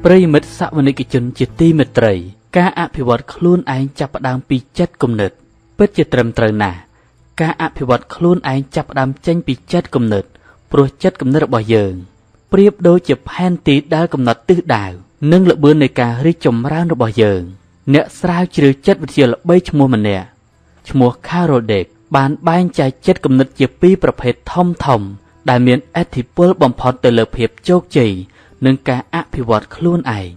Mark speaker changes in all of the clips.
Speaker 1: ប្រិមិត្តសវនិកជនជាទីមេត្រីការអភិវឌ្ឍខ្លួនឯងចាប់ផ្ដើមពីចិត្តគំនិតពិតជាត្រឹមត្រូវណាស់ការអភិវឌ្ឍខ្លួនឯងចាប់ផ្ដើមចេញពីចិត្តគំនិតព្រោះចិត្តគំនិតរបស់យើងប្រៀបដូចជាផែនទីដែលកំណត់ទិសដៅនិងល្បឿននៃការរីកចម្រើនរបស់យើងអ្នកស្រាវជ្រាវចិត្តវិទ្យាល្បីឈ្មោះម្នាក់ឈ្មោះ Carol Dweck បានបែងចែកចិត្តគំនិតជាពីរប្រភេទធំៗដែលមានឥទ្ធិពលបំផុតទៅលើភាពជោគជ័យនិងការអភិវឌ្ឍខ្លួនឯង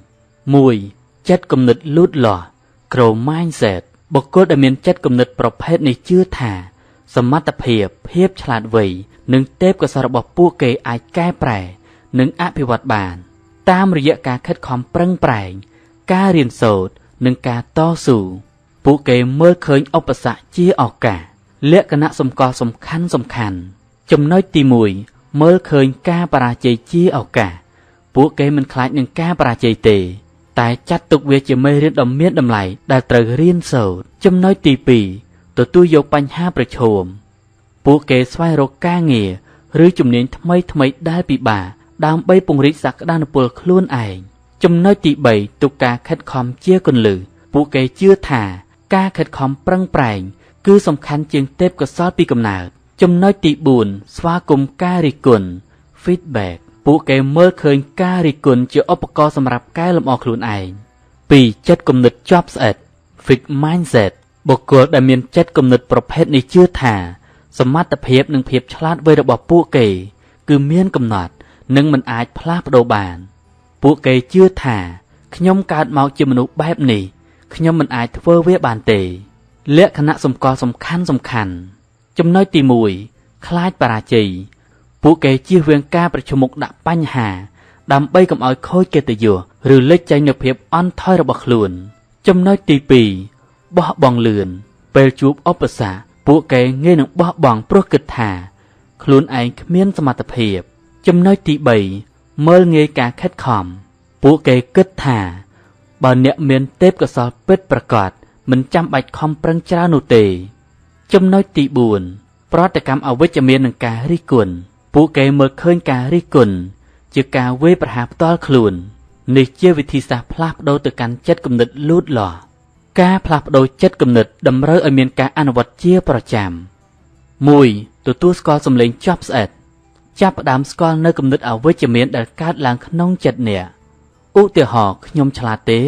Speaker 1: 1. ចិត្តគំនិតលូតលាស់ Growth Mindset បុគ្គលដែលមានចិត្តគំនិតប្រភេទនេះជឿថាសមត្ថភាពឆ្លាតវៃនិងទេពកោសល្យរបស់ពួកគេអាចកែប្រែនិងអភិវឌ្ឍបានតាមរយៈការខិតខំប្រឹងប្រែងការរៀនសូត្រនិងការតស៊ូពួកគេមើលឃើញឧបសគ្គជាឱកាសលក្ខណៈសម្គាល់សំខាន់ចំណុចទី1មើលឃើញការបរាជ័យជាឱកាសពួកគេមិនខ្លាចនឹងការបរាជ័យទេតែចាត់ទុកវាជាមេរៀនដ៏មានតម្លៃដែលត្រូវរៀនសូត្រចំណុចទី2ទទួលយកបញ្ហាប្រឈមពួកគេស្វែងរកការងារឬជំនាញថ្មីដែលពិបាកដើម្បីពង្រីកសក្តានុពលខ្លួនឯងចំណុចទី3ទុកការខិតខំជាគន្លឹះពួកគេជឿថាការខិតខំប្រឹងប្រែងគឺសំខាន់ជាងទេពកោសល្យពីកំណើតចំណុចទី4ស្វាគមន៍ការរិះគន់ Feedback ពួកគេមើលឃើញការរិះគន់ជាឧបករណ៍សម្រាប់កែលម្អខ្លួនឯង 2. ចិត្តគំនិតជាប់ស្អិត Fixed Mindset បុគ្គលដែលមានចិត្តគំនិតប្រភេទនេះជឿថាសមត្ថភាពនិងភាពឆ្លាតវៃរបស់ពួកគេគឺមានកំណត់និងមិនអាចផ្លាស់ប្ដូរបានពួកគេជឿថាខ្ញុំកើតមកជាមនុស្សបែបនេះខ្ញុំមិនអាចធ្វើវាបានទេលក្ខណៈសម្គាល់សំខាន់ចំណុចទី1ខ្លាចបរាជ័យពួកគេជៀសវាងការប្រឈមមុខដាក់បញ្ហាដើម្បីកុំឲ្យខូចកិត្តិយសឬលេចចេញនូវភាពអន់ថយរបស់ខ្លួនចំណុចទី2បោះបង់លឿនពេលជួបឧបសគ្គពួកគេងាយនឹងបោះបង់ព្រោះគិតថាខ្លួនឯងគ្មានសមត្ថភាពចំណុចទី3មើលងាយការខិតខំពួកគេគិតថាបើអ្នកមានទេពកោសល្យពិតប្រាកដមិនចាំបាច់ខំប្រឹងច្រើននោះទេចំណុចទី4ប្រតិកម្មអវិជ្ជមាននឹងការរិះគន់ពួកគេមើលឃើញការរិះគន់ជាការវាយប្រហារផ្ទាល់ខ្លួននេះជាវិធីសាស្ត្រផ្លាស់ប្ដូរទៅកាន់ចិត្តគំនិតលូតលាស់ការផ្លាស់ប្ដូរចិត្តគំនិតតម្រូវឲ្យមានការអនុវត្តជាប្រចាំ 1. ទទួលស្គាល់សម្លេងចប់ស្អិតចាប់ផ្ដើមស្គាល់នៅគំនិតអវិជ្ជមានដែលកើតឡើងក្នុងចិត្តអ្នកឧទាហរណ៍ខ្ញុំឆ្លាតទេ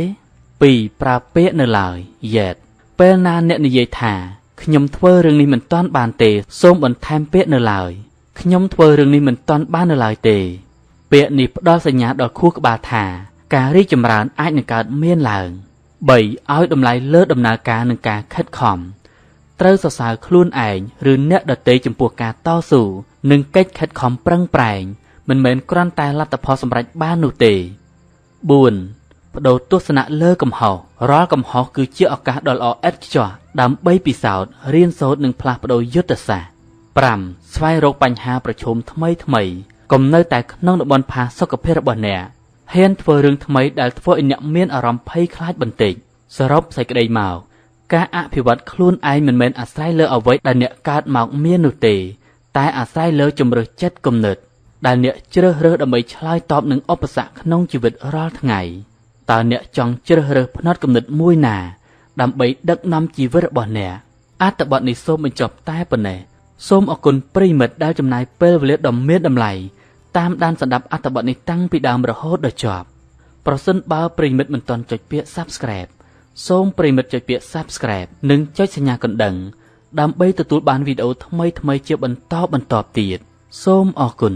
Speaker 1: 2. ប្រើពាក្យនៅឡើយ Yet ពេលណាអ្នកនិយាយថាខ្ញុំធ្វើរឿងនេះមិនទាន់បានទេសូមបន្ថែមពាក្យនៅឡើយខ្ញុំធ្វើរឿងនេះមិនទាន់បាននៅឡើយទេពាក្យនេះផ្ដល់សញ្ញាដល់ខួរក្បាលថាការរីកចម្រើនអាចនឹងកើតមានឡើង 3. ឲ្យតម្លៃលើដំណើរការនិងការខិតខំត្រូវសរសើរខ្លួនឯងឬអ្នកដទៃចំពោះការតស៊ូនិងកិច្ចខិតខំប្រឹងប្រែងមិនមែនគ្រាន់តែលទ្ធផលសម្រេចបាននោះទេ 4. បដូរទស្សនៈលើកំហុសរាល់កំហុសគឺជាឱកាសដ៏ល្អឥតខ្ចោះដើម្បីពិសោធន៍រៀនសូត្រនិងផ្លាស់ប្ដូរយុទ្ធសាស្ត្រ 5. ស្វែងរកបញ្ហាប្រឈមថ្មីកុំនៅតែក្នុងតំបន់ផាសុកភាពរបស់អ្នកហ៊ានធ្វើរឿងថ្មីដែលធ្វើឲ្យអ្នកមានអារម្មណ៍ភ័យខ្លាចបន្តិចសរុបសេចក្តីមកការអភិវឌ្ឍខ្លួនឯងមិនមែនអាស្រ័យលើអ្វីដែលអ្នកកើតមកមាននោះទេតែអាស្រ័យលើជំរឿសចិត្តគំនិតដែលអ្នកជ្រើសរើសដើម្បីឆ្លើយតបនឹងឧបសគ្គក្នុងជីវិតរាល់ថ្ងៃតើអ្នកចង់ជ្រើសរើសផ្នត់គំនិតមួយណាដើម្បីដឹកនាំជីវិតរបស់អ្នកអត្ថបទនេះសូមបញ្ចប់តែប៉ុណ្ណេះសូមអរគុណប្រិយមិត្តដែលចំណាយពេលវេលាដ៏មានតម្លៃតាមដានស្ដាប់អត្ថបទនេះតាំងពីដើមរហូតដល់ចប់ប្រសិនបើប្រិយមិត្តមិនទាន់ចុចពាក្យ Subscribe សូមប្រិយមិត្តចុចពាក្យ Subscribe និងចុចសញ្ញាកណ្ដឹងដើម្បីទទួលបានវីដេអូថ្មីៗជាបន្តទៀតសូមអរគុណ